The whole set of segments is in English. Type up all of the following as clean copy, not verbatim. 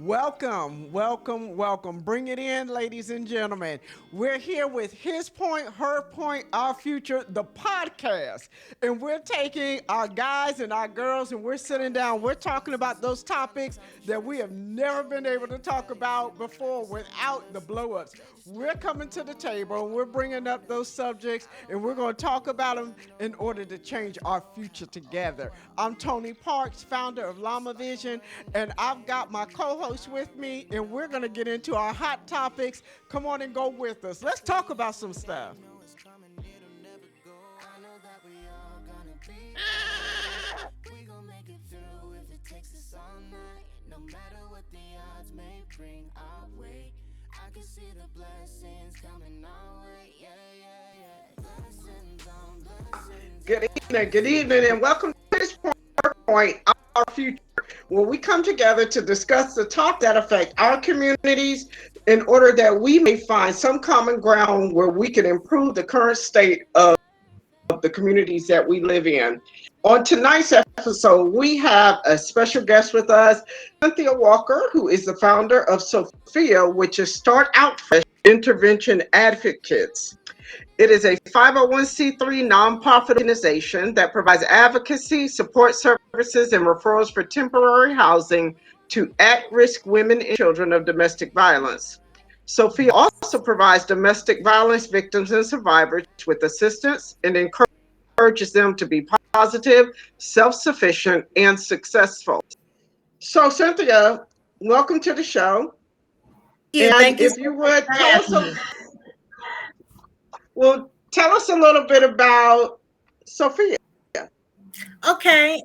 Welcome, welcome, welcome. Bring it in, ladies and gentlemen. We're here with His Point, Her Point, Our Future, the podcast. And we're taking our guys and our girls and we're sitting down. We're talking about those topics that we have never been able to talk about before without the blow ups. We're coming to the table and we're bringing up those subjects and we're going to talk about them in order to change our future together. I'm Tony Parks, founder of Llama Vision, and I've got my co-host with me, and we're gonna get into our hot topics. Come on and go with us. Let's talk about some stuff. Good evening, and welcome to this point, our future, where we come together to discuss the topics that affect our communities in order that we may find some common ground where we can improve the current state of the communities that we live in. On tonight's episode, we have a special guest with us, Cynthia Walker, who is the founder of SOFIA, which is Start Out Fresh Intervention Advocates. It is a 501c3 nonprofit organization that provides advocacy, support services, and referrals for temporary housing to at-risk women and children of domestic violence. SOFIA also provides domestic violence victims and survivors with assistance and encourages them to be positive, self-sufficient, and successful. So, Cynthia, welcome to the show. Yeah, And thank you if so you much would for tell us having a me. well, tell us a little bit about SOFIA. Okay.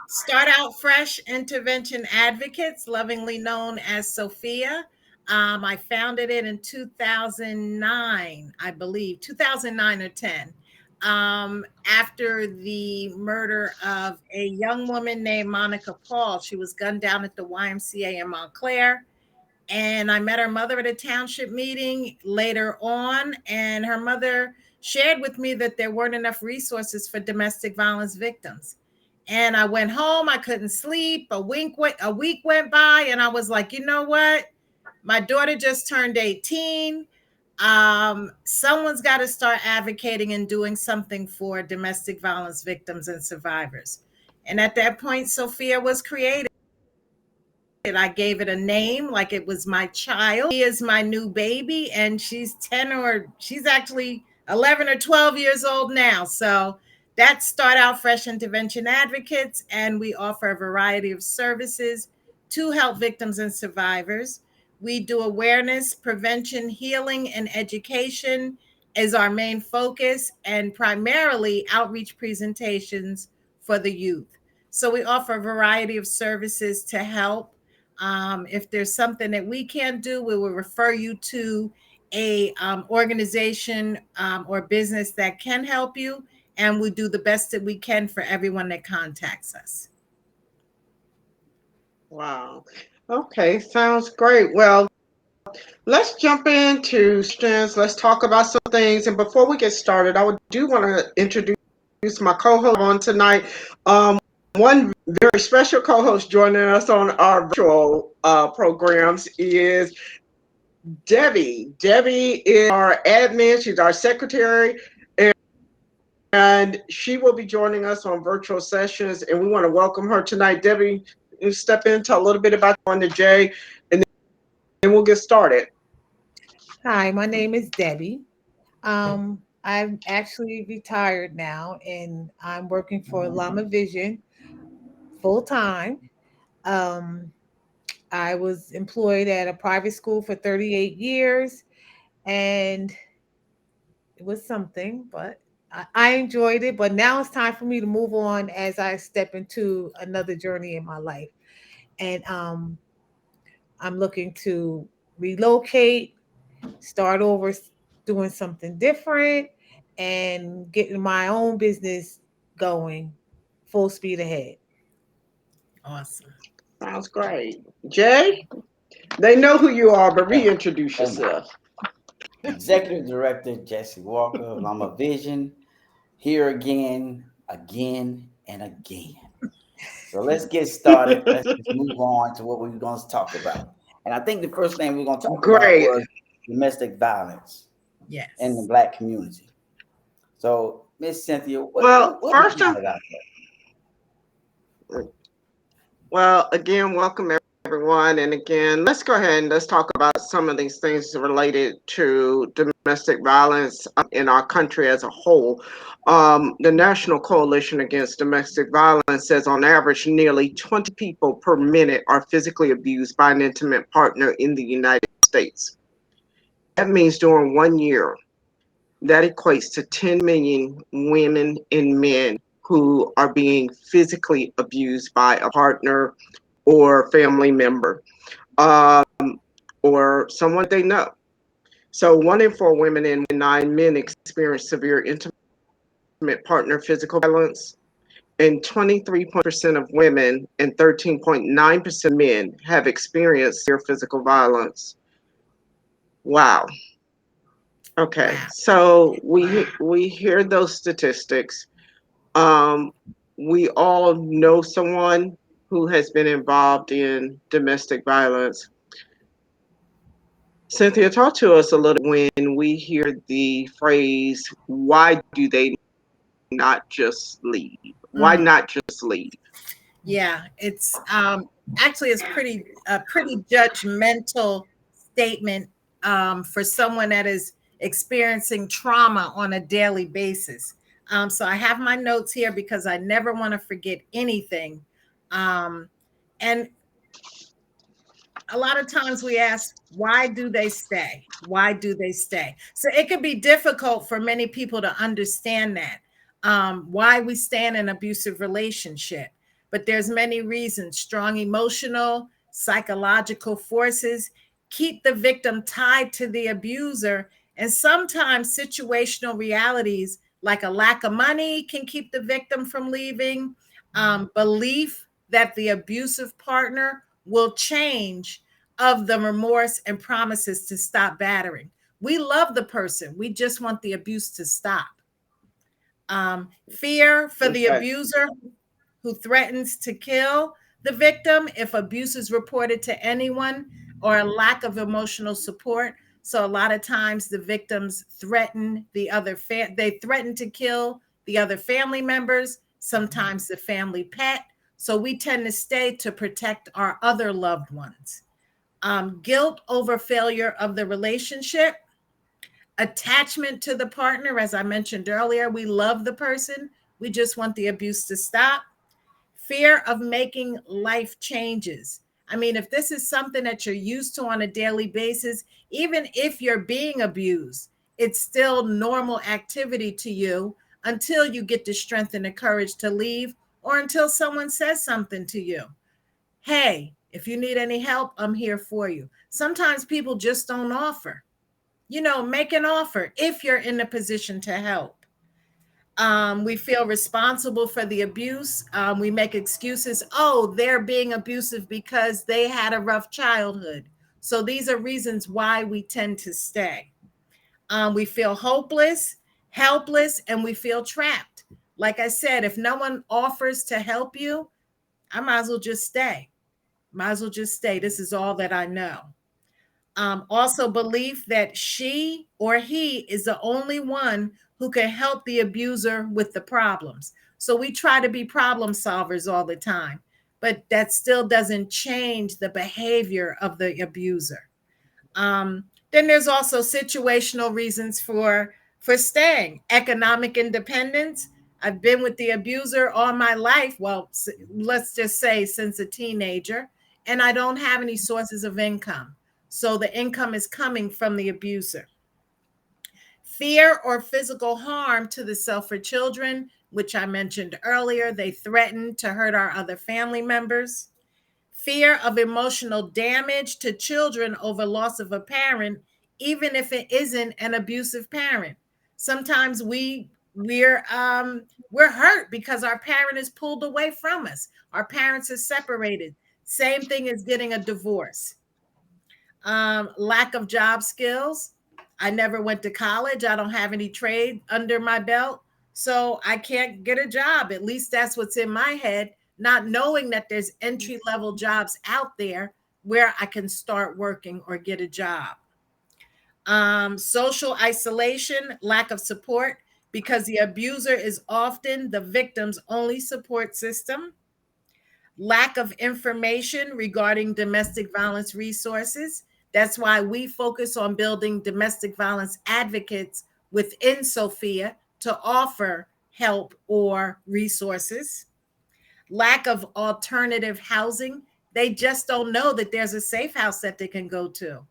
Start Out Fresh Intervention Advocates, lovingly known as SOFIA. I founded it in 2009, I believe, 2009 or 10. After the murder of a young woman named Monica Paul. She was gunned down at the YMCA in Montclair. And I met her mother at a township meeting later on, and her mother shared with me that there weren't enough resources for domestic violence victims. And I went home, I couldn't sleep. A week went by, and I was like, you know what? My daughter just turned 18. Someone's got to start advocating and doing something for domestic violence victims and survivors. And at that point, SOFIA was created. I gave it a name like it was my child. She is my new baby, and she's actually 11 or 12 years old now. So that's Start Out Fresh Intervention Advocates, and we offer a variety of services to help victims and survivors. We do awareness, prevention, healing, and education is our main focus, and primarily outreach presentations for the youth. So we offer a variety of services to help. If there's something that we can't do, we will refer you to a organization or business that can help you, and we do the best that we can for everyone that contacts us. Wow. Okay, sounds great. Well, let's jump into questions. Let's talk about some things. And before we get started, do want to introduce my co-host on tonight. One very special co-host joining us on our virtual programs is Debbie. Debbie is our admin. She's our secretary, and she will be joining us on virtual sessions. And we want to welcome her tonight. Debbie, you step in, tell a little bit about on the J, and then we'll get started. Hi, my name is Debbie. I'm actually retired now and I'm working for Llama Vision full time. Um, I was employed at a private school for 38 years and it was something, but I enjoyed it. But now it's time for me to move on as I step into another journey in my life. And I'm looking to relocate, start over, doing something different, and getting my own business going full speed ahead. Awesome. Sounds great. Jay, they know who you are, but Yeah. reintroduce yourself. Executive Director Jesse Walker of Llama Vision, here again, and again. So let's get started. Let's just move on to what we're going to talk about. And I think the first thing we're going to talk about Great. was domestic violence in the Yes. Black community. So, Miss Cynthia, Well, what you first got and about well, again, welcome everyone. And again, let's go ahead and let's talk about some of these things related to domestic violence in our country as a whole. The National Coalition Against Domestic Violence says on average, nearly 20 people per minute are physically abused by an intimate partner in the United States. That means during 1 year, that equates to 10 million women and men who are being physically abused by a partner or family member um, or someone they know. So 1 in 4 women and 9 men experience severe intimate partner physical violence, and 23% of women and 13.9% of men have experienced severe physical violence. Wow. Okay, Wow. so we hear those statistics. Um, we all know someone who has been involved in domestic violence. Cynthia, talk to us a little when we hear the phrase, why do they not just leave? Why Mm, not just leave? yeah, it's actually it's pretty a pretty judgmental statement for someone that is experiencing trauma on a daily basis. So I have my notes here because I never want to forget anything. Um, and a lot of times we ask, why do they stay? Why do they stay? So it could be difficult for many people to understand that, why we stay in an abusive relationship. But there's many reasons. Strong emotional, psychological forces keep the victim tied to the abuser. And sometimes situational realities like a lack of money can keep the victim from leaving. Belief that the abusive partner will change, of the remorse and promises to stop battering. We love the person, we just want the abuse to stop. Fear for the Okay. abuser who threatens to kill the victim if abuse is reported to anyone, or a lack of emotional support. So a lot of times the victims threaten the other they threaten to kill the other family members, sometimes the family pet. So we tend to stay to protect our other loved ones. Guilt over failure of the relationship, attachment to the partner. As I mentioned earlier, we love the person, we just want the abuse to stop. Fear of making life changes. I mean, if this is something that you're used to on a daily basis, even if you're being abused, it's still normal activity to you until you get the strength and the courage to leave, or until someone says something to you. Hey, if you need any help, I'm here for you. Sometimes people just don't offer. Make an offer if you're in a position to help. We feel responsible for the abuse. We make excuses. Oh, they're being abusive because they had a rough childhood. So these are reasons why we tend to stay. We feel hopeless, helpless, and we feel trapped. Like I said, if no one offers to help you, I might as well just stay. Might as well just stay. This is all that I know. Also, belief that she or he is the only one who can help the abuser with the problems. So we try to be problem solvers all the time, but that still doesn't change the behavior of the abuser. Then there's also situational reasons for staying. Economic independence. I've been with the abuser all my life. Well, let's just say since a teenager, and I don't have any sources of income. So the income is coming from the abuser. Fear or physical harm to the self or children, which I mentioned earlier. They threaten to hurt our other family members. Fear of emotional damage to children over loss of a parent, even if it isn't an abusive parent. Sometimes we're hurt because our parent is pulled away from us. Our parents are separated. Same thing as getting a divorce. Lack of job skills. I never went to college. I don't have any trade under my belt. So I can't get a job. At least that's what's in my head. not knowing that there's entry-level jobs out there where I can start working or get a job. Social isolation, lack of support, because the abuser is often the victim's only support system. Lack of information regarding domestic violence resources. That's why we focus on building domestic violence advocates within SOFIA to offer help or resources. Lack of alternative housing. They just don't know that there's a safe house that they can go to.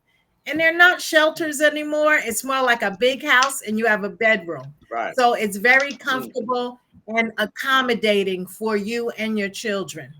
And they're not shelters anymore. It's more like a big house and you have a bedroom. Right. So it's very comfortable and accommodating for you and your children.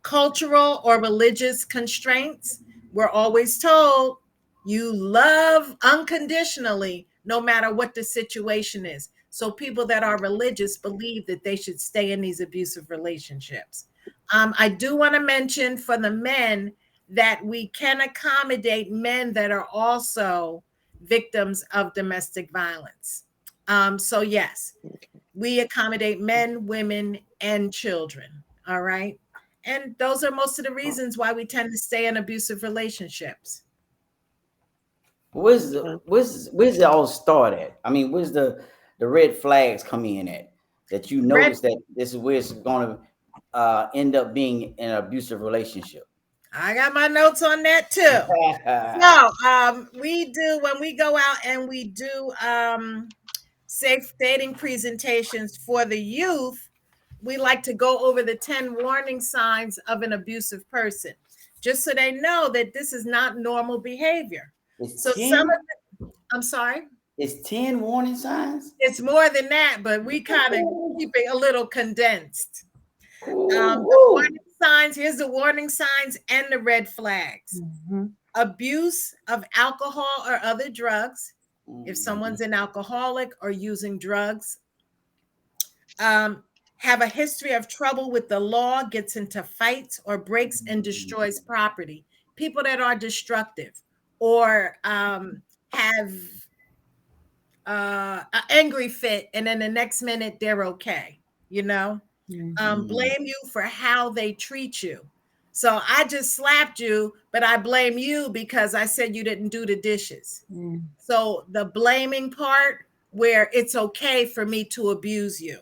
Cultural or religious constraints. We're always told you love unconditionally, no matter what the situation is. So people that are religious believe that they should stay in these abusive relationships. I do want to mention for the men that we can accommodate men that are also victims of domestic violence. So yes, we accommodate men, women, and children. All right. And those are most of the reasons why we tend to stay in abusive relationships. Where's it all start at? I mean, where's the red flags come in at that you notice that this is where it's going to end up being an abusive relationship? I got my notes on that too. So we do, when we go out and we do safe dating presentations for the youth, we like to go over the 10 warning signs of an abusive person, just so they know that this is not normal behavior. So 10? some of the, I'm sorry? It's 10 warning signs? It's more than that, but we kind of keep it a little condensed. The warning signs, here's the warning signs and the red flags. Abuse of alcohol or other drugs. If someone's an alcoholic or using drugs. Have a history of trouble with the law, gets into fights or breaks and destroys property. People that are destructive or have an angry fit and then the next minute they're okay, you know? Blame you for how they treat you. So I just slapped you, but I blame you because I said you didn't do the dishes. So the blaming part where it's okay for me to abuse you.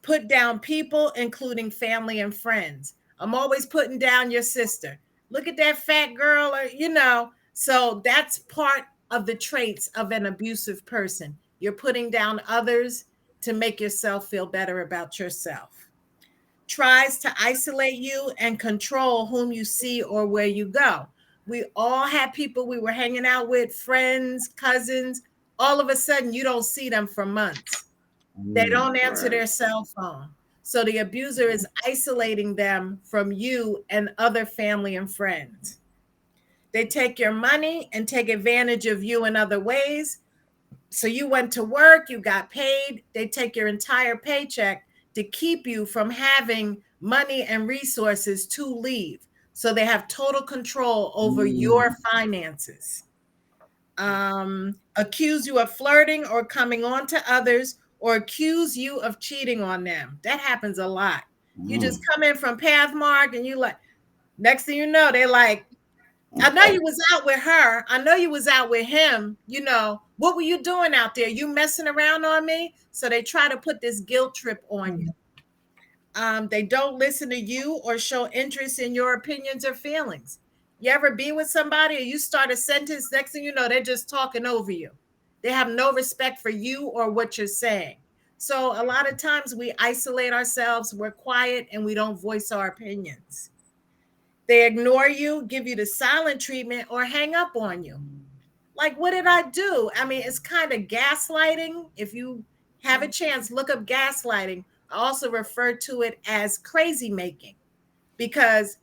Put down people, including family and friends. I'm always putting down your sister. Look at that fat girl, or, you know. So that's part of the traits of an abusive person. You're putting down others to make yourself feel better about yourself. Tries to isolate you and control whom you see or where you go. We all had people we were hanging out with, friends, cousins. All of a sudden, you don't see them for months. They don't answer their cell phone. So the abuser is isolating them from you and other family and friends. They take your money and take advantage of you in other ways. So you went to work, you got paid. They take your entire paycheck to keep you from having money and resources to leave. So they have total control over your finances. Accuse you of flirting or coming on to others, or accuse you of cheating on them. That happens a lot. You just come in from Pathmark and you like, next thing you know, they're like, I know you was out with her. I know you was out with him. You know, what were you doing out there? You messing around on me? So they try to put this guilt trip on you. They don't listen to you or show interest in your opinions or feelings. You ever be with somebody and you start a sentence, next thing you know, they're just talking over you. They have no respect for you or what you're saying. So a lot of times we isolate ourselves, we're quiet, and we don't voice our opinions. They ignore you, give you the silent treatment, or hang up on you. Like, what did I do? I mean, it's kind of gaslighting. If you have a chance, look up gaslighting. I also refer to it as crazy making, because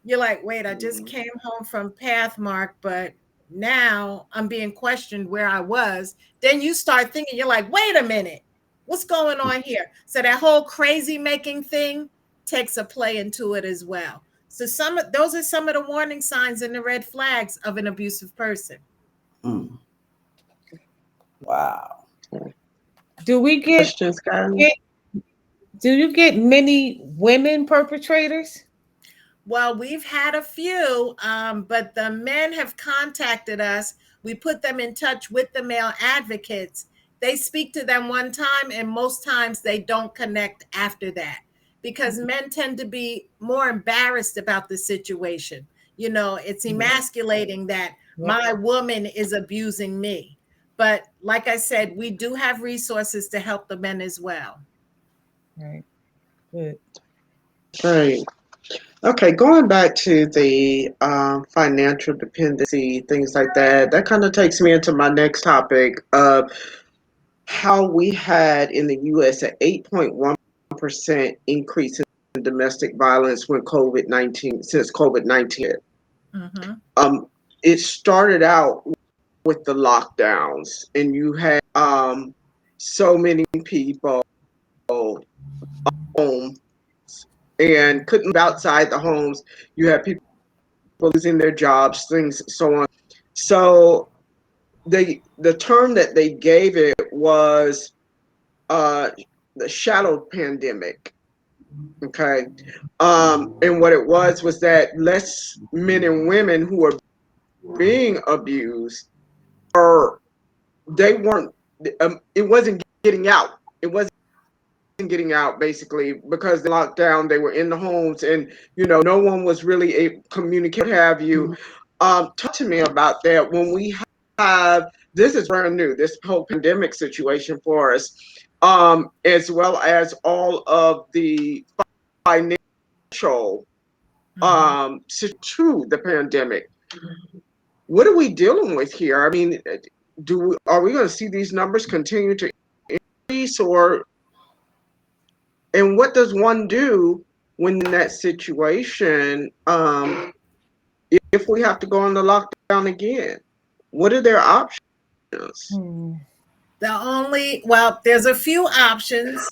you're like, wait, I just came home from Pathmark, but now I'm being questioned where I was. Then you start thinking, you're like, wait a minute, what's going on here? So that whole crazy making thing takes a play into it as well. So those are some of the warning signs and the red flags of an abusive person. Wow. Do we get questions, guys? Do you get many women perpetrators? Well, we've had a few, but the men have contacted us. We put them in touch with the male advocates. They speak to them one time, and most times they don't connect after that because men tend to be more embarrassed about the situation. You know, it's emasculating that my woman is abusing me. But like I said, we do have resources to help the men as well. Right. Good. Right. Okay, going back to the financial dependency, things like that, that kind of takes me into my next topic of how we had in the US an 8.1% increase in domestic violence when COVID-19, since COVID-19. Mm-hmm. It started out with the lockdowns, and you had so many people home and couldn't be outside the homes. You had people losing their jobs, things so on. So the term that they gave it was uh, the shadow pandemic. Okay, and what it was that less men and women who were being abused, or they weren't. It wasn't getting out. It wasn't getting out basically because the lockdown. They were in the homes, and no one was really a communicate. Have you? Talk to me about that. When we have this is brand new. This whole pandemic situation for us, as well as all of the financial to the pandemic. What are we dealing with here? I mean, are we going to see these numbers continue to increase, or and what does one do when in that situation? If we have to go on the lockdown again, what are their options? Hmm. There's a few options.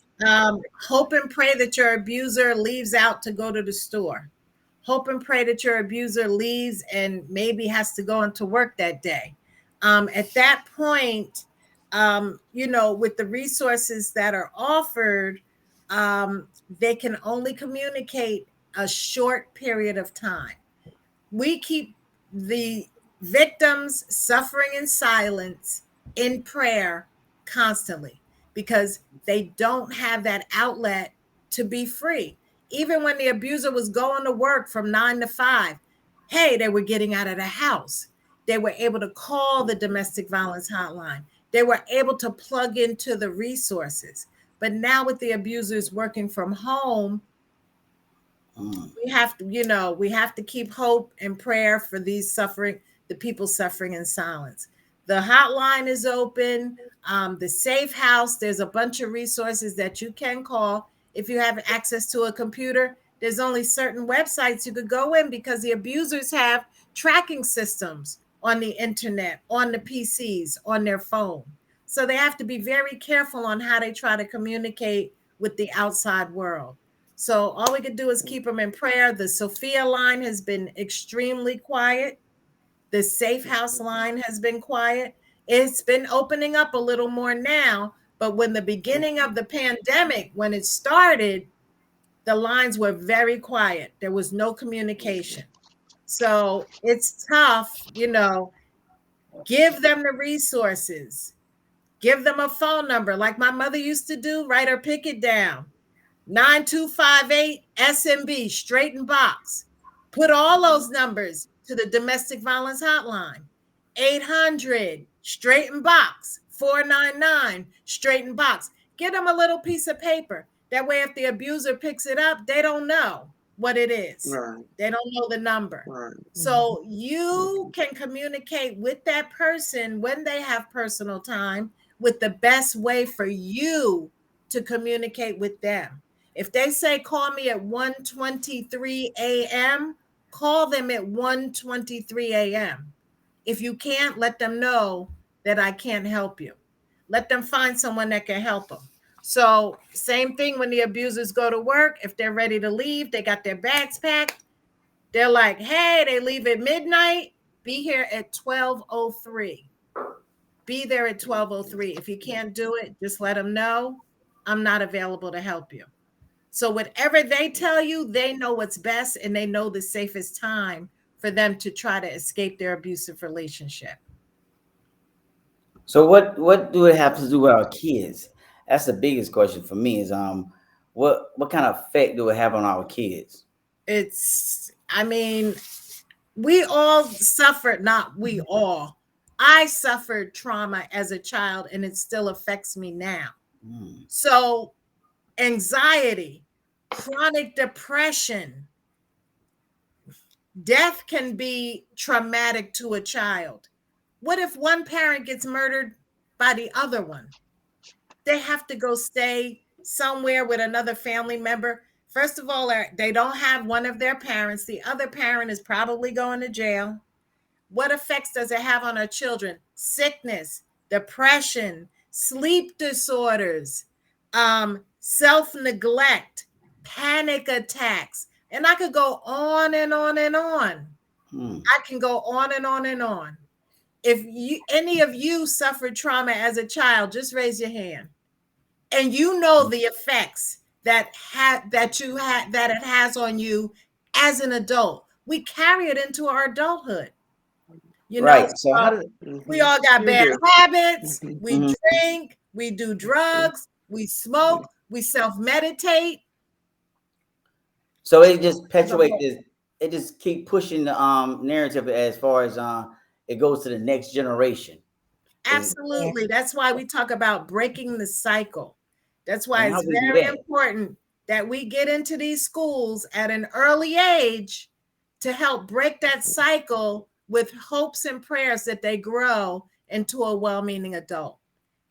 Hope and pray that your abuser leaves out to go to the store. Hope and pray that your abuser leaves and maybe has to go into work that day. At that point, with the resources that are offered, they can only communicate a short period of time. We keep the victims suffering in silence in prayer constantly because they don't have that outlet to be free. Even when the abuser was going to work from 9 to 5, hey, they were getting out of the house. They were able to call the domestic violence hotline. They were able to plug into the resources. But now with the abusers working from home, we have to keep hope and prayer for the people suffering in silence. The hotline is open. The safe house, there's a bunch of resources that you can call. If you have access to a computer, there's only certain websites you could go in because the abusers have tracking systems on the internet, on the PCs, on their phone. So they have to be very careful on how they try to communicate with the outside world. So all we could do is keep them in prayer. The SOFIA line has been extremely quiet. The Safe House line has been quiet. It's been opening up a little more now, but when the beginning of the pandemic, when it started, the lines were very quiet. There was no communication. So it's tough, give them the resources. Give them a phone number like my mother used to do, write or pick it down. 9258 SMB, Straighten Box. Put all those numbers to the domestic violence hotline. 800 Straighten Box, 499 Straighten Box. Give them a little piece of paper. That way, if the abuser picks it up, they don't know what it is. Right. They don't know the number. Right. So you can communicate with that person when they have personal time with the best way for you to communicate with them. If they say call me at 1:23 a.m., call them at 1:23 a.m. If you can't, let them know that I can't help you. Let them find someone that can help them. So same thing when the abusers go to work. If they're ready to leave, they got their bags packed. They're like, hey, they leave at midnight. Be here at 12:03. Be there at 12:03. If you can't do it, just let them know I'm not available to help you. So whatever they tell you, they know what's best, and they know the safest time for them to try to escape their abusive relationship. So what do it have to do with our kids? That's the biggest question for me. Is what kind of effect do it have on our kids? I mean, we all suffered, not we all. I suffered trauma as a child, and it still affects me now. So anxiety, chronic depression, death can be traumatic to a child. What if one parent gets murdered by the other one? They have to go stay somewhere with another family member. First of all, they don't have one of their parents. The other parent is probably going to jail. What effects does it have on our children? Sickness, depression, sleep disorders, self-neglect, panic attacks. And I could go on and on and on. I can go on and on and on. If any of you suffered trauma as a child, just raise your hand. And you know the effects that it has on you as an adult. We carry it into our adulthood. You know, so we all got bad habits. We drink, we do drugs, we smoke, we self-meditate. So it just perpetuates this. It just keep pushing the narrative as far as it goes to the next generation. Absolutely. That's why we talk about breaking the cycle. That's why it's very important that we get into these schools at an early age to help break that cycle with hopes and prayers that they grow into a well-meaning adult.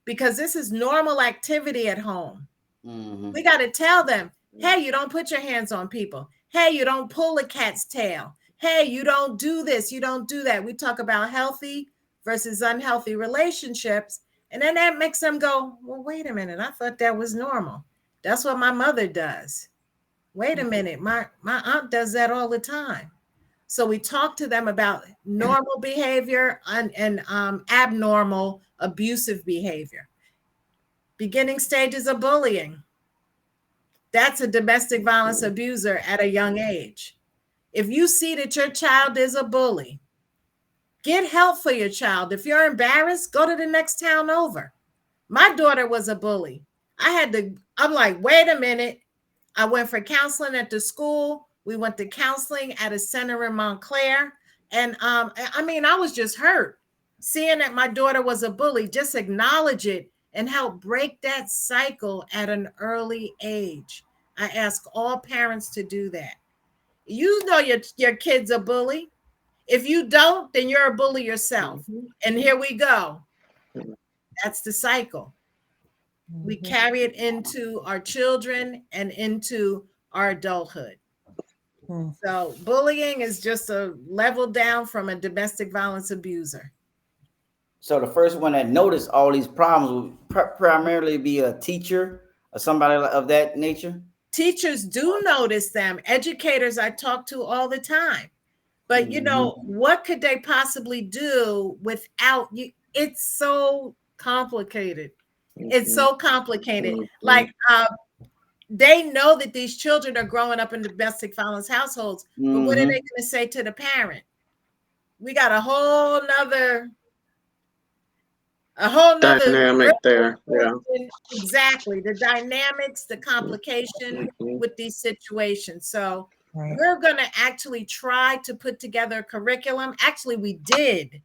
Because this is normal activity at home. We got to tell them, hey, you don't put your hands on people. Hey, you don't pull a cat's tail. Hey, you don't do this. You don't do that. We talk about healthy versus unhealthy relationships. And then that makes them go, well, wait a minute. I thought that was normal. That's what my mother does. Wait a minute. My aunt does that all the time. So we talk to them about normal behavior and abnormal abusive behavior. Beginning stages of bullying. That's a domestic violence abuser at a young age. If you see that your child is a bully, get help for your child. If you're embarrassed, go to the next town over. My daughter was a bully. I'm like, wait a minute. I went for counseling at the school. We went to counseling at a center in Montclair. And I was just hurt seeing that my daughter was a bully. Just acknowledge it and help break that cycle at an early age. I ask all parents to do that. You know your kid's a bully. If you don't, then you're a bully yourself. And here we go. That's the cycle. We carry it into our children and into our adulthood. So bullying is just a level down from a domestic violence abuser. So the first one that noticed all these problems would primarily be a teacher or somebody of that nature? Teachers do notice them. Educators I talk to all the time. But, what could they possibly do without you? It's so complicated. It's so complicated. Like, they know that these children are growing up in domestic violence households, but what are they going to say to the parent? We got a whole nother dynamic there. Yeah. Exactly. The dynamics, the complication with these situations. So we're going to actually try to put together a curriculum. Actually, we did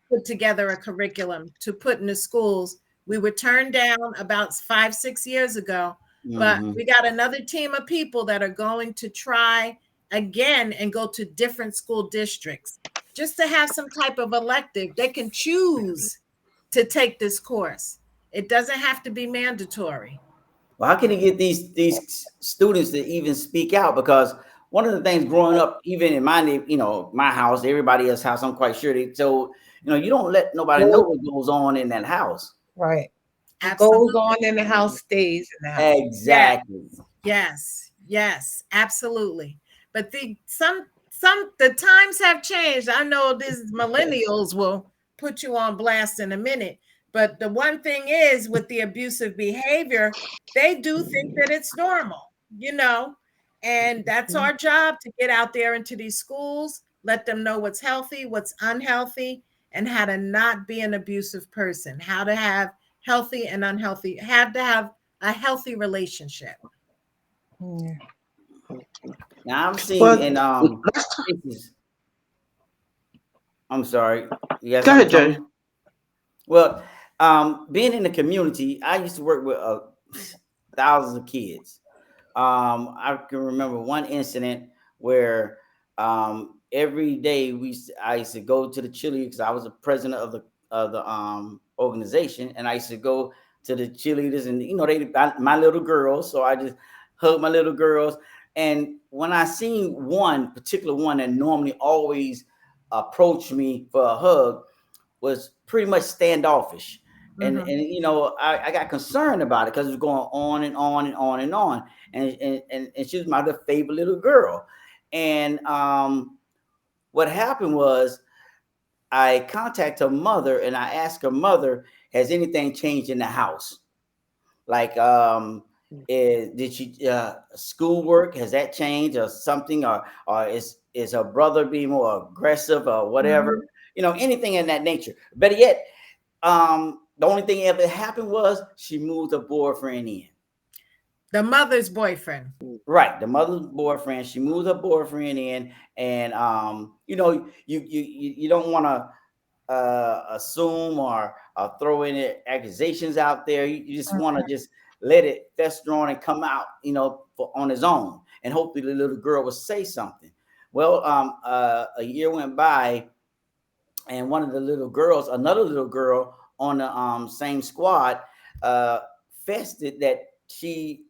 put together a curriculum to put in the schools. We were turned down about 5-6 years ago, but we got another team of people that are going to try again and go to different school districts just to have some type of elective. They can choose to take this course. It doesn't have to be mandatory. Well, how can you get these students to even speak out? Because one of the things growing up, even in my house, everybody else's house, I'm quite sure they told, you don't let nobody know what goes on in that house. Right. What goes on in the house stays in the house. Exactly. Yes, absolutely. But the times have changed. I know these millennials will put you on blast in a minute. But the one thing is with the abusive behavior, they do think that it's normal. you know, and that's our job, to get out there into these schools, let them know what's healthy, what's unhealthy, and how to not be an abusive person, how to have healthy and unhealthy, have to have a healthy relationship. Yeah. Now I'm seeing Well, in cases. I'm sorry. You got go ahead, something, Jay. Tony? Well, being in the community, I used to work with thousands of kids. I can remember one incident where every day I used to go to the cheerleader because I was the president of the organization, and I used to go to the cheerleaders, and my little girls, so I just hug my little girls. And when I seen one particular one that normally always approached me for a hug, was pretty much standoffish. And I got concerned about it because it was going on and on and on and on. And she was my favorite little girl. And what happened was I contacted her mother and I asked her mother, has anything changed in the house? Like, did she schoolwork, has that changed or something, or is her brother being more aggressive or whatever? Anything in that nature. Better yet, the only thing ever happened was she moved her boyfriend in. The mother's boyfriend. Right, the mother's boyfriend. She moved her boyfriend in, and you don't want to assume or throw any accusations out there. You just want to just let it fester on and come out, on his own, and hopefully the little girl will say something. Well, a year went by, and one of the little girls, another little girl on the same squad, fested that she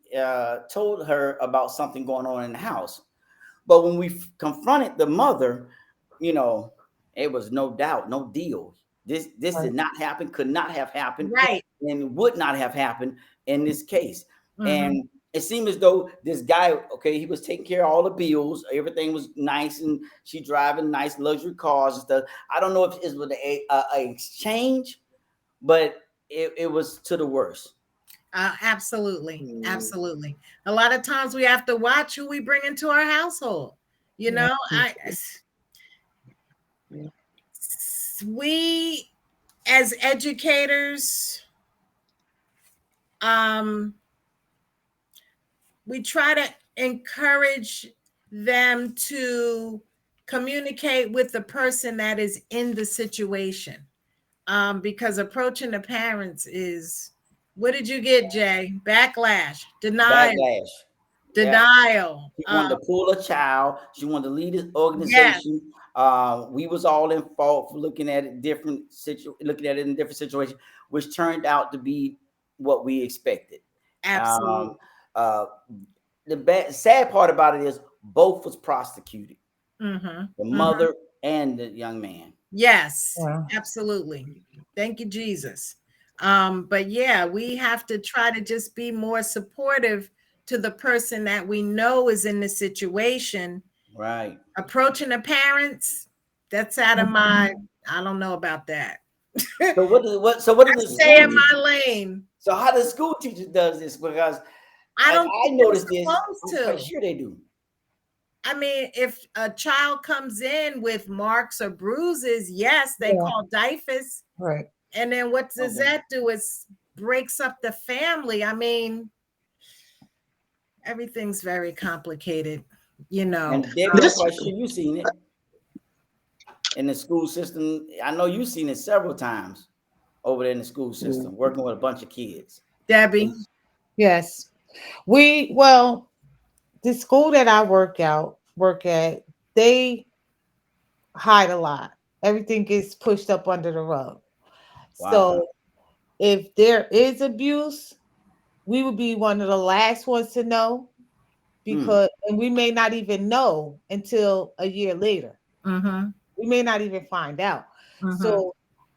told her about something going on in the house. But when we confronted the mother, it was no doubt, no deal. This did not happen, could not have happened, right, and would not have happened in this case. And it seemed as though this guy, he was taking care of all the bills. Everything was nice, and she driving nice luxury cars and stuff. I don't know if it was an exchange, but it was to the worst. Absolutely. Absolutely. A lot of times we have to watch who we bring into our household. We as educators, we try to encourage them to communicate with the person that is in the situation, because approaching the parents is, what did you get, Jay? Backlash, denial. She wanted to pull a child. She wanted to lead this organization. Yes. We was all in fault for looking at it in different situations, which turned out to be what we expected. Absolutely. The sad part about it is both was prosecuted. The mother and the young man. Yes, absolutely. Thank you, Jesus. But yeah, we have to try to just be more supportive to the person that we know is in the situation. Right. Approaching the parents, that's out of my, I don't know about that. So what does the stay in my lane? So how the school teacher does this? Because I noticed this. I'm quite sure they do. I mean, if a child comes in with marks or bruises, yes, they call DIFUS. Right. And then what does that do? It breaks up the family. I mean, everything's very complicated, And Debbie, I'm quite sure you've seen it in the school system. I know you've seen it several times over there in the school system, working with a bunch of kids. Debbie? Yes. The school that I work at, they hide a lot. Everything gets pushed up under the rug. Wow. So if there is abuse, we would be one of the last ones to know, because and we may not even know until a year later. We may not even find out. So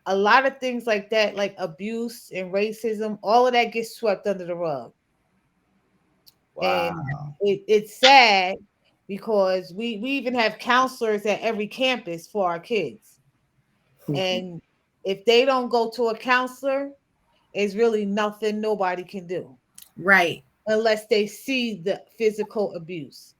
a lot of things like that, like abuse and racism, all of that gets swept under the rug. Wow. And it's sad because we even have counselors at every campus for our kids. And if they don't go to a counselor, it's really nothing nobody can do. Right. unless they see the physical abuse.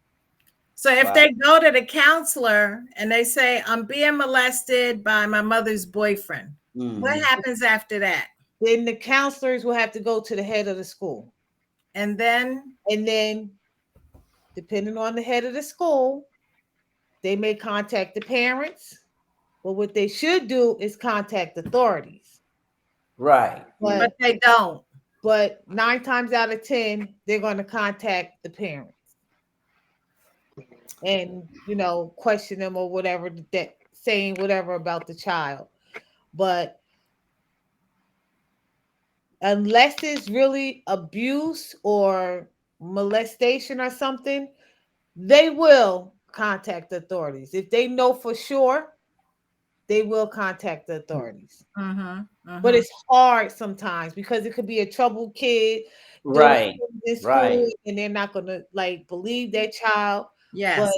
So if they go to the counselor and they say, I'm being molested by my mother's boyfriend, what happens after that? Then the counselors will have to go to the head of the school. And then, depending on the head of the school, they may contact the parents. But what they should do is contact authorities. Right. But they don't. But 9 times out of 10, they're going to contact the parents and, question them or whatever, that saying whatever about the child. But unless it's really abuse or molestation or something, they will contact the authorities. If they know for sure, they will contact the authorities. But it's hard sometimes because it could be a troubled kid, right? In school, and they're not gonna believe their child. Yes,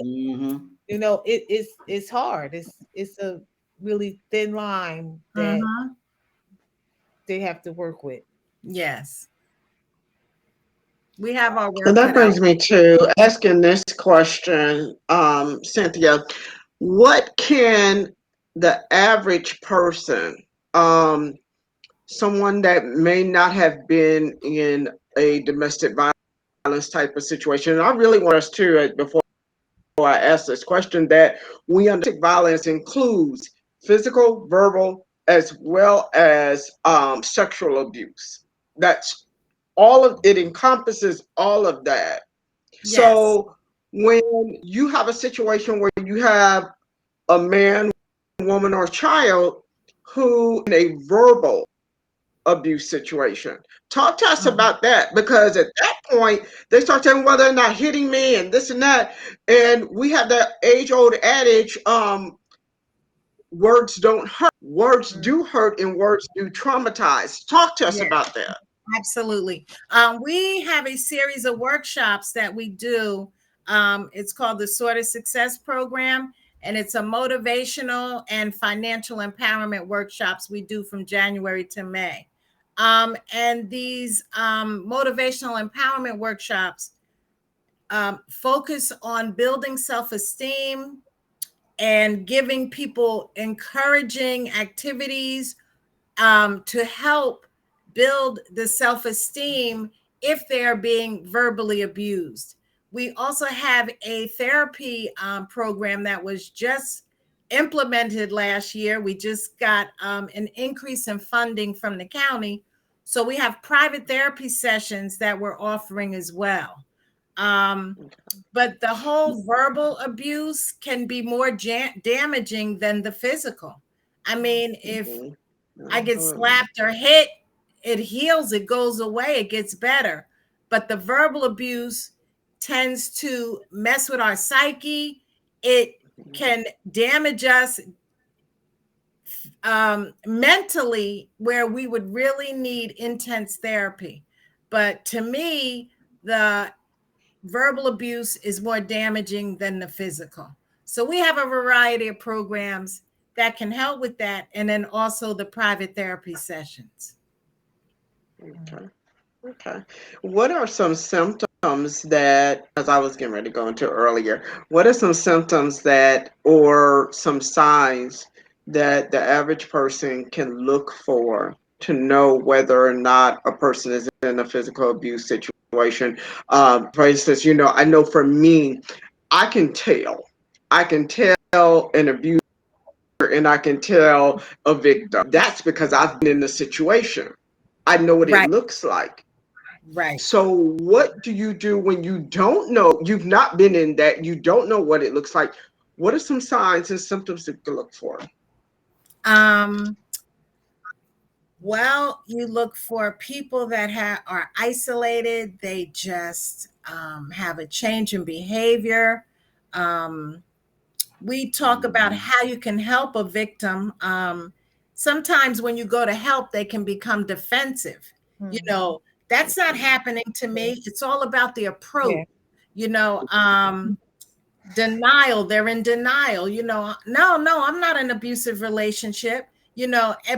but it's hard. It's a really thin line that they have to work with. Yes. We have our work. And that brings me to asking this question, Cynthia. What can the average person, someone that may not have been in a domestic violence type of situation, and I really want us to, before I ask this question, that we understand violence includes physical, verbal, as well as sexual abuse. That's all of it, encompasses all of that. Yes. So when you have a situation where you have a man, woman, or child who in a verbal abuse situation, talk to us about that, because at that point they start saying, well, they're not hitting me and this and that, and we have that age-old adage, words don't hurt. Words do hurt and words do traumatize. Talk to us about that. Absolutely. We have a series of workshops that we do. It's called the Sword of Success Program, and it's a motivational and financial empowerment workshops we do from January to May. And these motivational empowerment workshops focus on building self-esteem and giving people encouraging activities to help build the self-esteem if they're being verbally abused. We also have a therapy program that was just implemented last year. We just got an increase in funding from the county. So we have private therapy sessions that we're offering as well. But the whole verbal abuse can be more damaging than the physical. I mean, if I get slapped or hit, it heals, it goes away, it gets better. But the verbal abuse tends to mess with our psyche. It can damage us mentally, where we would really need intense therapy. But to me, the verbal abuse is more damaging than the physical. So we have a variety of programs that can help with that, and then also the private therapy sessions. Okay. What are some symptoms that, as I was getting ready to go into earlier, what are some symptoms that, or some signs that the average person can look for to know whether or not a person is in a physical abuse situation? For instance, I know for me, I can tell an abuser and I can tell a victim. That's because I've been in the situation. I know what it looks like. Right. So what do you do when you don't know, you've not been in that, you don't know what it looks like? What are some signs and symptoms that you look for? Well, you look for people that are isolated. They just have a change in behavior. We talk about how you can help a victim. Sometimes when you go to help, they can become defensive. That's not happening to me. It's all about the approach. Denial. They're in denial. No, I'm not in an abusive relationship.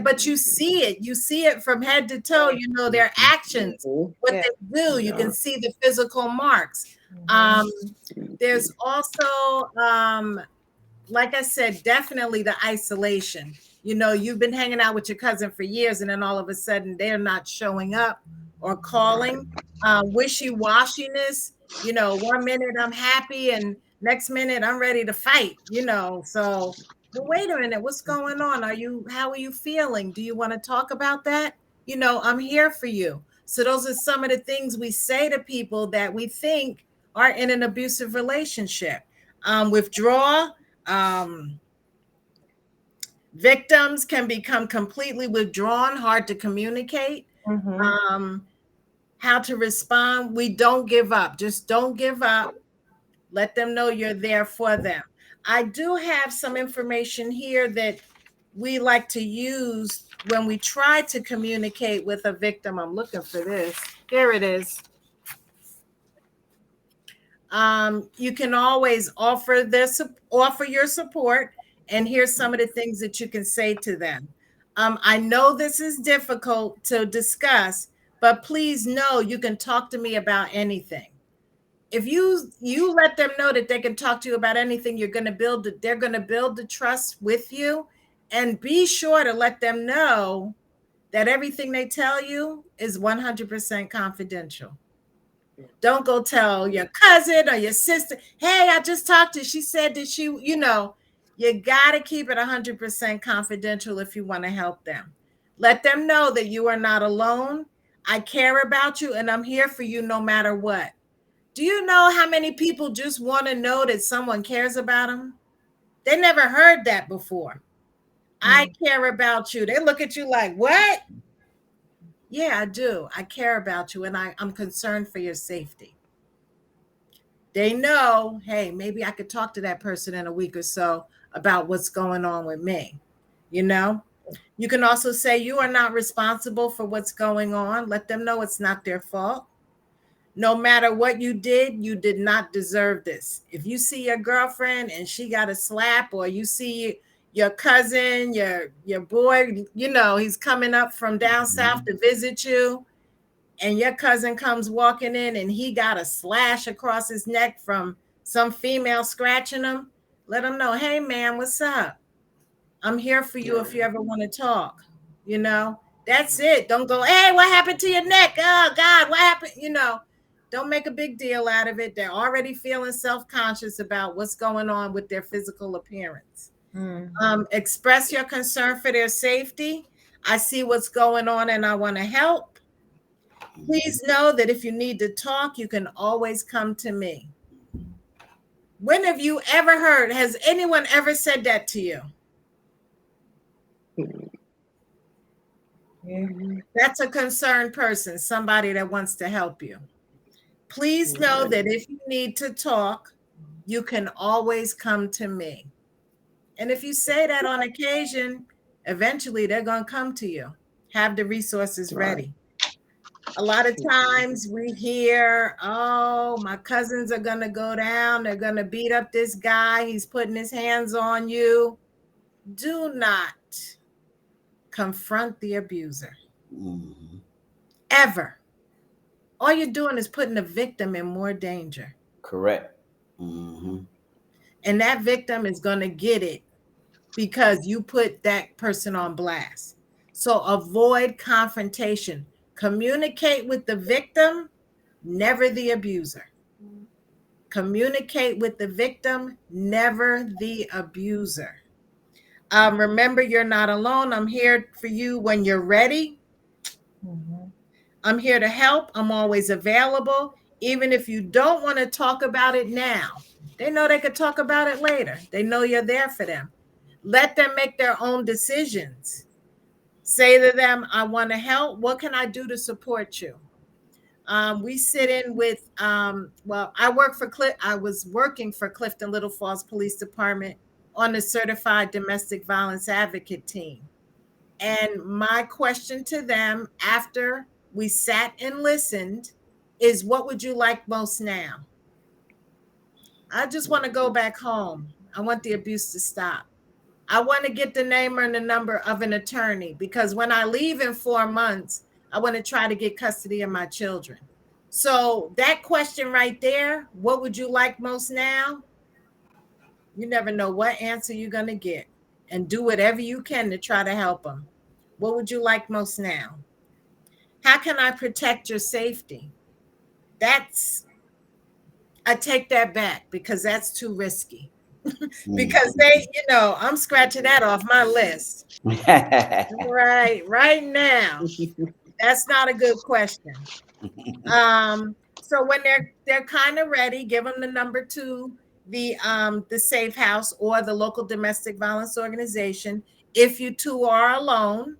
but you see it from head to toe, their actions, what Yeah. they do. You can see the physical marks. There's also, like I said, definitely the isolation. You've been hanging out with your cousin for years, and then all of a sudden they're not showing up or calling. Wishy-washiness, 1 minute I'm happy and next minute I'm ready to fight, so well, wait a minute, what's going on? How are you feeling? Do you want to talk about that? I'm here for you. So those are some of the things we say to people that we think are in an abusive relationship. Withdraw. Victims can become completely withdrawn, hard to communicate. How to respond. We don't give up. Just don't give up. Let them know you're there for them. I do have some information here that we like to use when we try to communicate with a victim. I'm looking for this. Here it is. You can always offer your support, and here's some of the things that you can say to them. I know this is difficult to discuss, but please know you can talk to me about anything. If you let them know that they can talk to you about anything, they're going to build the trust with you, and be sure to let them know that everything they tell you is 100% confidential. Don't go tell your cousin or your sister, hey, I just talked to, she said that you got to keep it 100% confidential if you want to help them. Let them know that you are not alone. I care about you and I'm here for you no matter what. Do you know how many people just want to know that someone cares about them? They never heard that before. I care about you. They look at you like, what? Yeah, I do. I care about you and I'm concerned for your safety. They know, hey, maybe I could talk to that person in a week or so about what's going on with me. You can also say you are not responsible for what's going on. Let them know it's not their fault. No matter what you did not deserve this. If you see your girlfriend and she got a slap, or you see your cousin, your boy, he's coming up from down south to visit you, and your cousin comes walking in and he got a slash across his neck from some female scratching him, let him know, hey man, what's up? I'm here for you if you ever want to talk. That's it. Don't go, hey, what happened to your neck? Oh God, what happened? Don't make a big deal out of it. They're already feeling self-conscious about what's going on with their physical appearance. Express your concern for their safety. I see what's going on and I want to help. Please know that if you need to talk, you can always come to me. When have you ever heard, has anyone ever said that to you? That's a concerned person, somebody that wants to help you. Please know that if you need to talk, you can always come to me. And if you say that on occasion, eventually they're going to come to you. Have the resources ready. A lot of times we hear, oh, my cousins are going to go down. They're going to beat up this guy. He's putting his hands on you. Do not confront the abuser. Ever. All you're doing is putting the victim in more danger. Correct. And that victim is going to get it because you put that person on blast. So avoid confrontation. Communicate with the victim, never the abuser. Communicate with the victim, never the abuser. Remember, you're not alone. I'm here for you when you're ready. I'm here to help. I'm always available. Even if you don't want to talk about it now, they know they could talk about it later. They know you're there for them. Let them make their own decisions. Say to them, I want to help. What can I do to support you? We sit in with, I was working for Clifton Little Falls Police Department on the certified domestic violence advocate team. And my question to them after we sat and listened is, what would you like most now? I just want to go back home. I want the abuse to stop. I want to get the name and the number of an attorney, because when I leave in 4 months, I want to try to get custody of my children. So that question right there, what would you like most now? You never know what answer you're going to get, and do whatever you can to try to help them. What would you like most now? How can I protect your safety? I take that back, because that's too risky. Because I'm scratching that off my list. Right now. That's not a good question. So when they're kind of ready, give them the number to the safe house or the local domestic violence organization. If you two are alone,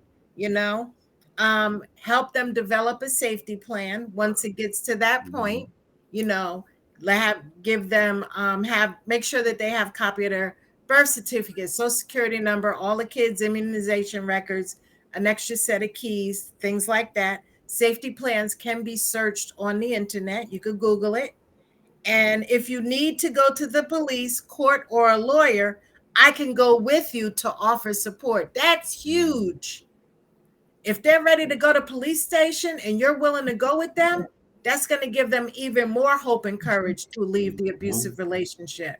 help them develop a safety plan. Once it gets to that point, give them make sure that they have a copy of their birth certificate, social security number, all the kids' immunization records, an extra set of keys, things like that. Safety plans can be searched on the internet. You could Google it. And if you need to go to the police, court, or a lawyer, I can go with you to offer support. That's huge. If they're ready to go to police station and you're willing to go with them, that's going to give them even more hope and courage to leave the abusive relationship.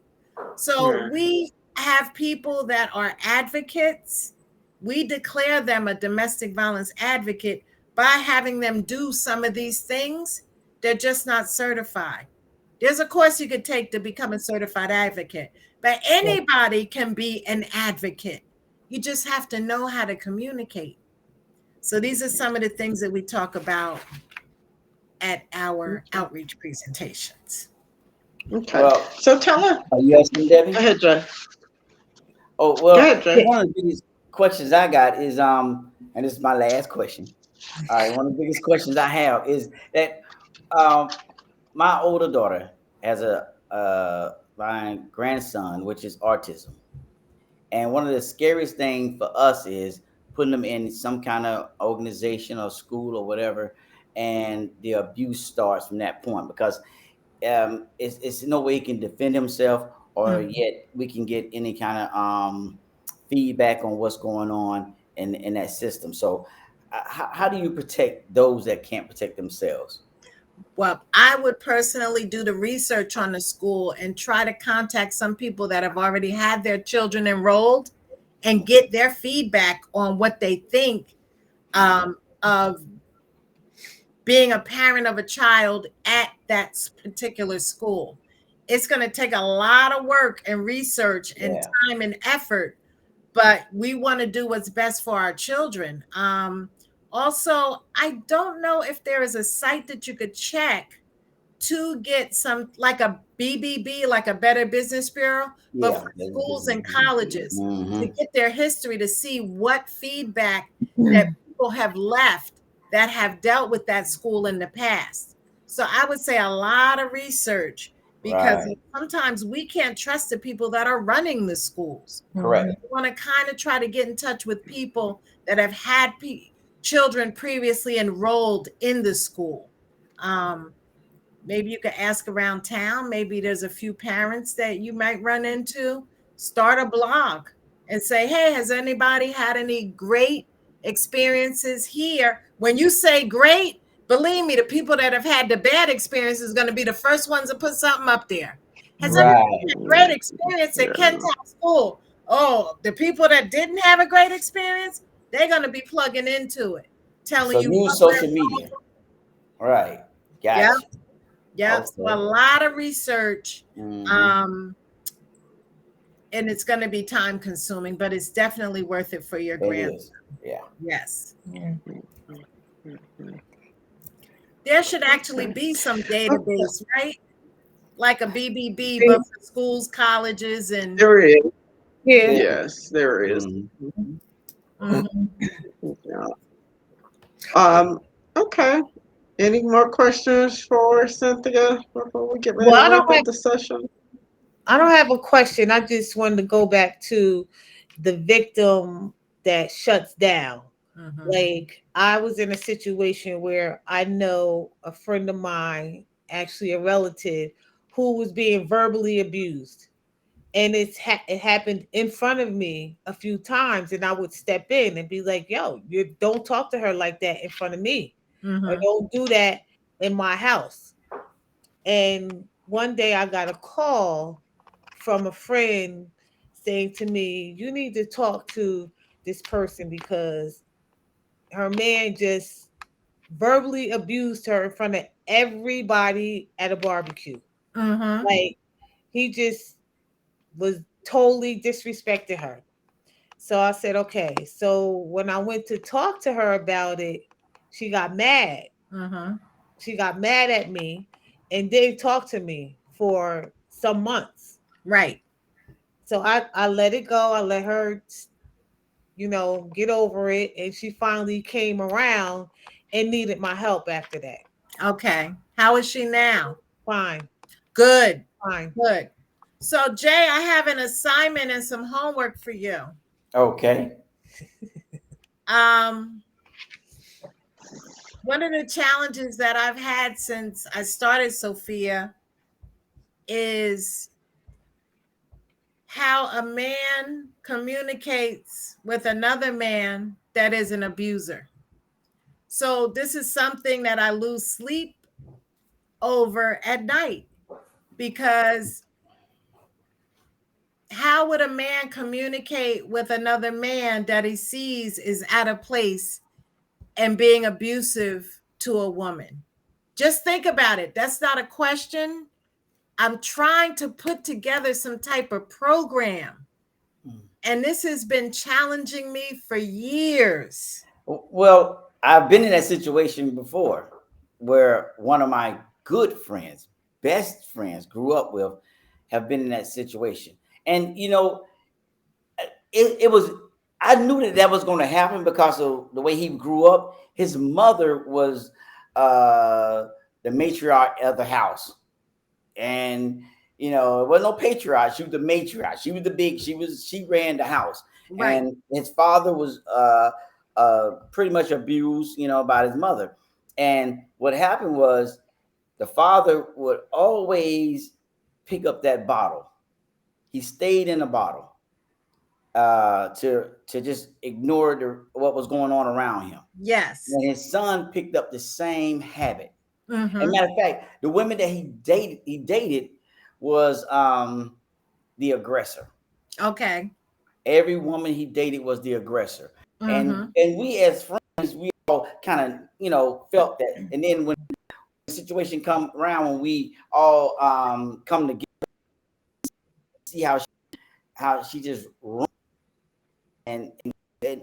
So we have people that are advocates. We declare them a domestic violence advocate by having them do some of these things. They're just not certified. There's a course you could take to become a certified advocate, but anybody can be an advocate. You just have to know how to communicate. So these are some of the things that we talk about at our outreach presentations. Okay. Well, so tell her. Are you asking Debbie? Go ahead, Jay. Oh, well, go ahead, Jay. One of the biggest questions I got is, and this is my last question. All right, one of the biggest questions I have is that my older daughter has my grandson, which is autism. And one of the scariest things for us is putting them in some kind of organization or school or whatever, and the abuse starts from that point, because it's no way he can defend himself, or yet we can get any kind of feedback on what's going on in that system. So how do you protect those that can't protect themselves? Well, I would personally do the research on the school and try to contact some people that have already had their children enrolled and get their feedback on what they think of being a parent of a child at that particular school. It's going to take a lot of work and research and time and effort, but we want to do what's best for our children. Also, I don't know if there is a site that you could check to get some, like a BBB, like a Better Business Bureau, but for schools and colleges to get their history, to see what feedback that people have left that have dealt with that school in the past. So I would say a lot of research, because sometimes we can't trust the people that are running the schools. Correct. We want to kind of try to get in touch with people that have had children previously enrolled in the school. Maybe you could ask around town. Maybe there's a few parents that you might run into. Start a blog and say, hey, has anybody had any great experiences here? When you say great, believe me, the people that have had the bad experiences is going to be the first ones to put something up there. Has anybody had a great experience at Kentown School? Oh, the people that didn't have a great experience, they're going to be plugging into it, telling you. Use social media. Right. Gotcha. Yeah. Okay. So a lot of research. And it's going to be time consuming, but it's definitely worth it for your grandson. Yeah. Yes. There should actually be some database, right? Like a BBB, but for schools, colleges, and there is. Yeah. Yes, there is. Okay. Any more questions for Cynthia before we get ready to wrap up the session? I don't have a question. I just wanted to go back to the victim that shuts down. Like, I was in a situation where I know a friend of mine, actually a relative, who was being verbally abused. and it happened in front of me a few times, and I would step in and be like, "Yo, you don't talk to her like that in front of me, or don't do that in my house." And one day I got a call from a friend saying to me, "You need to talk to this person because her man just verbally abused her in front of everybody at a barbecue. Like, he just was totally disrespected her." So I said, okay. So when I went to talk to her about it, she got mad. She got mad at me and didn't talk to me for some months. Right. So I let it go. I let her, get over it. And she finally came around and needed my help after that. Okay. How is she now? Fine. Good. Fine. Good. So, Jay, I have an assignment and some homework for you. Okay. One of the challenges that I've had since I started SOFIA is how a man communicates with another man that is an abuser. So this is something that I lose sleep over at night, because how would a man communicate with another man that he sees is out of place and being abusive to a woman? Just think about it. That's not a question. I'm trying to put together some type of program, and this has been challenging me for years. Well, I've been in that situation before where one of my good friends, best friends, grew up with, have been in that situation. And, it was, I knew that was going to happen because of the way he grew up. His mother was the matriarch of the house. And, it wasn't no patriarch. She was the matriarch. She was the big, she ran the house. Right. And his father was pretty much abused, by his mother. And what happened was the father would always pick up that bottle. He stayed in the bottle to just ignore what was going on around him. Yes. And his son picked up the same habit. Mm-hmm. As a matter of fact, the women that he dated was the aggressor. Okay. Every woman he dated was the aggressor. Mm-hmm. And we as friends, we all kind of, felt that. And then when the situation come around, when we all come together, see how she just run, and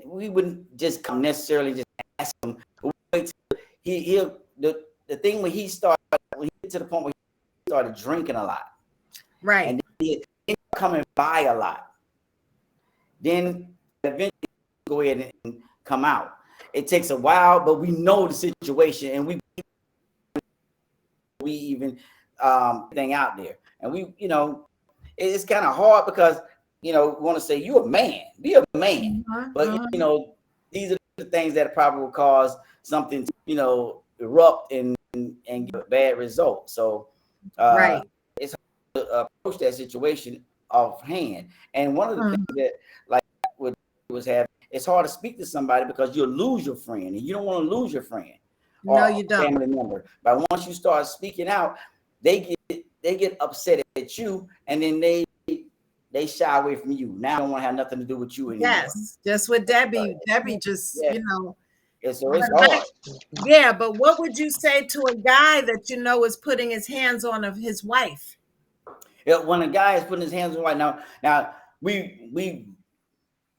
we wouldn't just come necessarily just ask him. Wait till the thing when he get to the point where he started drinking a lot. Right. And he coming by a lot. Then eventually go ahead and come out. It takes a while, but we know the situation, and we even thing out there. And we, it's kind of hard because we want to say you're a man, be a man, but these are the things that probably will cause something to erupt and give a bad result. So right. It's hard to approach that situation offhand. And one of the things that like what was having, it's hard to speak to somebody because you'll lose your friend, and you don't want to lose your friend. No, you don't. Family member. But once you start speaking out, they get upset at you, and then they shy away from you. Now I don't want to have nothing to do with you anymore. Yes, just with Debbie. Debbie just, It's hard. Yeah, but what would you say to a guy that is putting his hands on of his wife? When a guy is putting his hands on right now we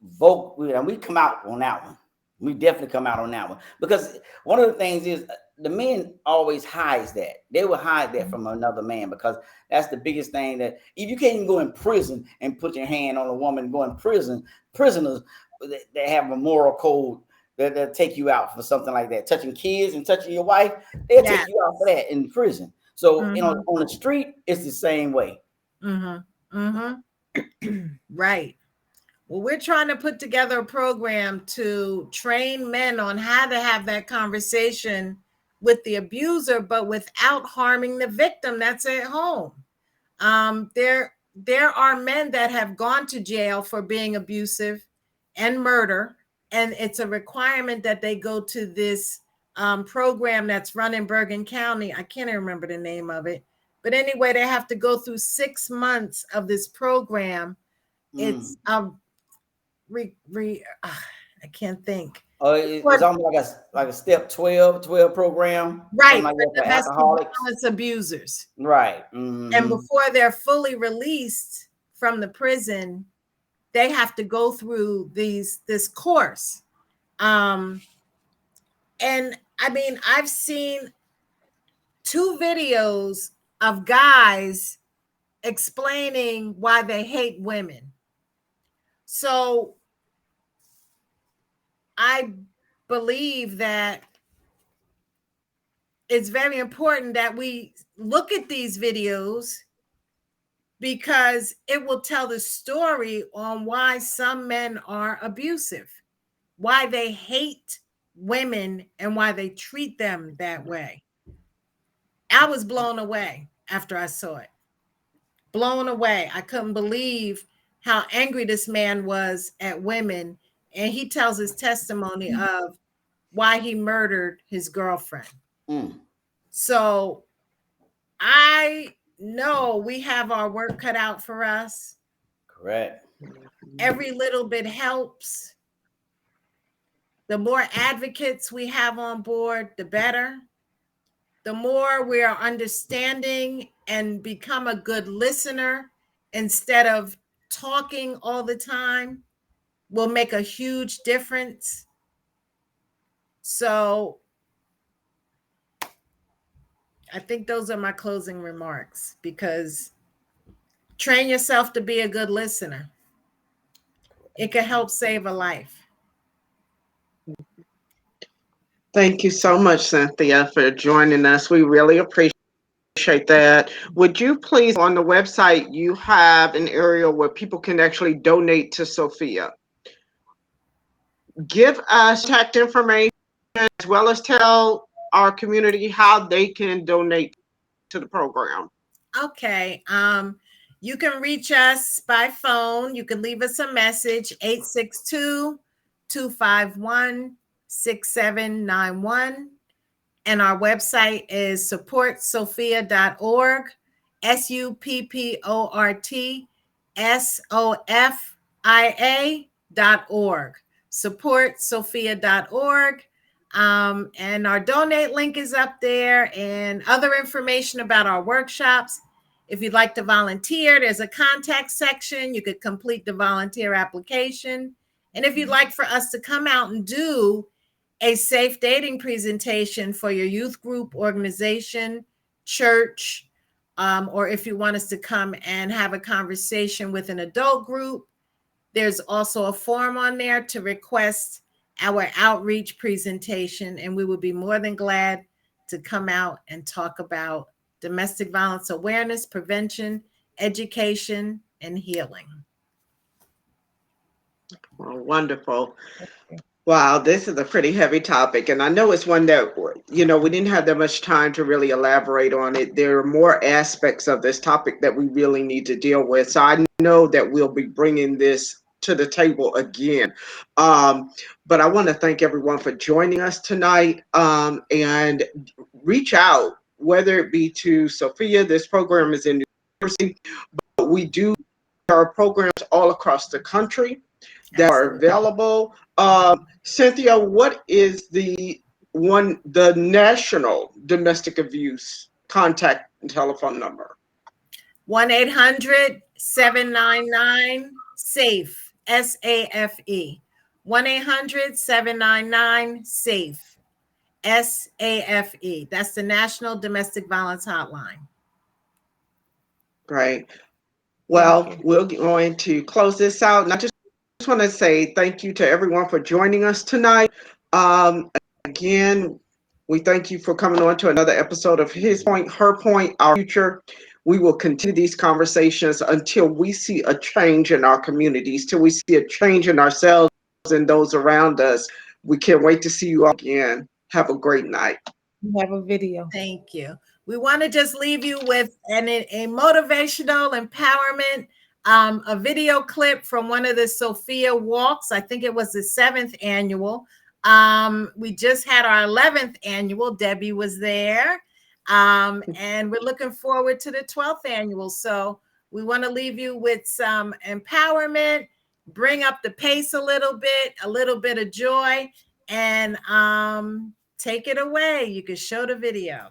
vote and we come out on that one. We definitely come out on that one, because one of the things is the men always hides that. They will hide that from another man, because that's the biggest thing, that if you can't even go in prison and put your hand on a woman, go in prison, prisoners that have a moral code they'll take you out for something like that. Touching kids and touching your wife, they'll take you out for that in prison. So, on the street, it's the same way. Right. Well, we're trying to put together a program to train men on how to have that conversation with the abuser, but without harming the victim that's at home. there are men that have gone to jail for being abusive and murder, and it's a requirement that they go to this program that's run in Bergen County. I can't even remember the name of it, but anyway, they have to go through 6 months of this program. It's I can't think. It's almost like a step 12 program, right? Like For for domestic alcoholics, violence abusers, right? And before they're fully released from the prison, they have to go through this course. And I mean, I've seen 2 videos of guys explaining why they hate women. So I believe that it's very important that we look at these videos, because it will tell the story on why some men are abusive, why they hate women, and why they treat them that way. I was blown away after I saw it. Blown away. I couldn't believe how angry this man was at women. And he tells his testimony of why he murdered his girlfriend. So I know we have our work cut out for us. Correct. Every little bit helps. The more advocates we have on board, the better. The more we are understanding and become a good listener instead of talking all the time will make a huge difference. So I think those are my closing remarks, because train yourself to be a good listener. It can help save a life. Thank you so much, Cynthia, for joining us. We really appreciate that. Would you please, on the website, you have an area where people can actually donate to SOFIA. Give us contact information as well as tell our community how they can donate to the program. Okay. You can reach us by phone. You can leave us a message, 862-251-6791. And our website is supportsophia.org, supportsophia.org, supportsophia.org. And our donate link is up there, and other information about our workshops. If you'd like to volunteer, there's a contact section. You could complete the volunteer application. And if you'd like for us to come out and do a safe dating presentation for your youth group, organization, church, or if you want us to come and have a conversation with an adult group, there's also a form on there to request our outreach presentation, and we would be more than glad to come out and talk about domestic violence awareness, prevention, education, and healing. Well, wonderful. Wow, this is a pretty heavy topic, and I know it's one that, we didn't have that much time to really elaborate on it. There are more aspects of this topic that we really need to deal with. So I know that we'll be bringing this to the table again. But I want to thank everyone for joining us tonight, and reach out, whether it be to SOFIA. This program is in New Jersey, but we do our programs all across the country that are available. Cynthia, what is the national domestic abuse contact and telephone number? 1-800-799-SAFE, SAFE. 1-800-799-SAFE, SAFE. That's the National Domestic Violence Hotline. Great. Well, we're going to close this out. And I just want to say thank you to everyone for joining us tonight. Again, we thank you for coming on to another episode of His Point, Her Point, Our Future. We will continue these conversations until we see a change in our communities, till we see a change in ourselves and those around us. We can't wait to see you all again. Have a great night. We have a video. Thank you. we want to just leave you with a motivational empowerment, a video clip from one of the SOFIA walks. I think it was the 7th annual. We just had our 11th annual. Debbie was there. And we're looking forward to the 12th annual. So we want to leave you with some empowerment, bring up the pace a little bit of joy, and take it away. You can show the video.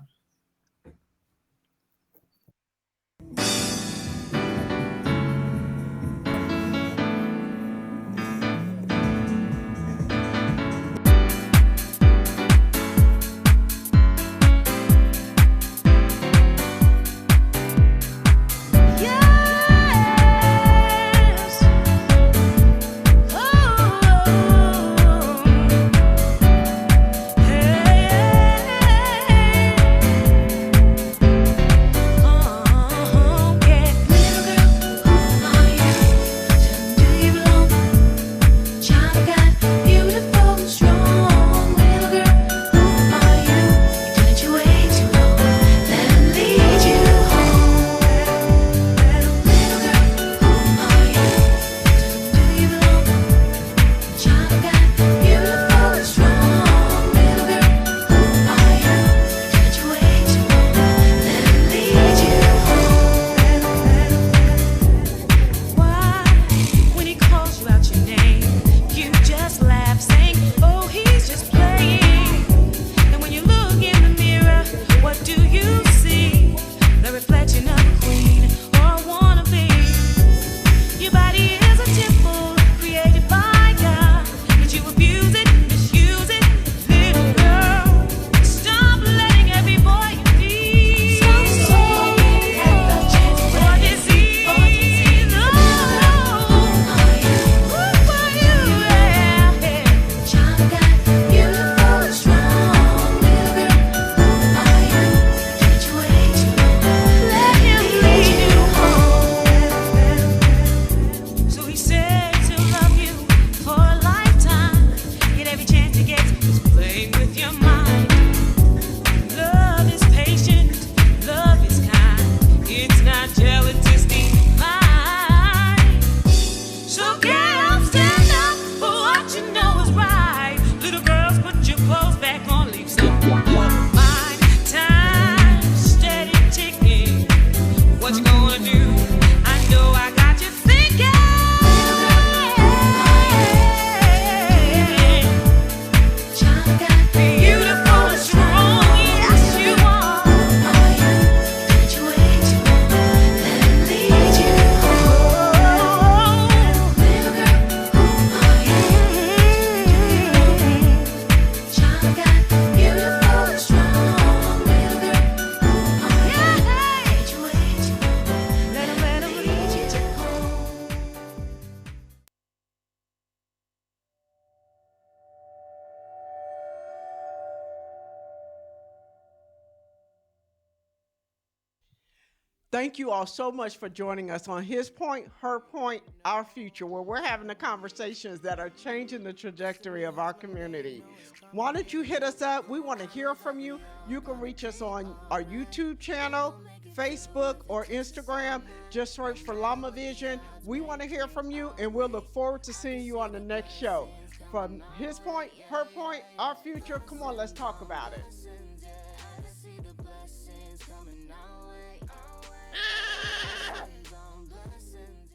Thank you all so much for joining us on His Point, Her Point, Our Future, where we're having the conversations that are changing the trajectory of our community. Why don't you hit us up? We want to hear from you. You can reach us on our YouTube channel, Facebook, or Instagram. Just search for Llama Vision. We want to hear from you, and we'll look forward to seeing you on the next show. From His Point, Her Point, Our Future, come on, let's talk about it.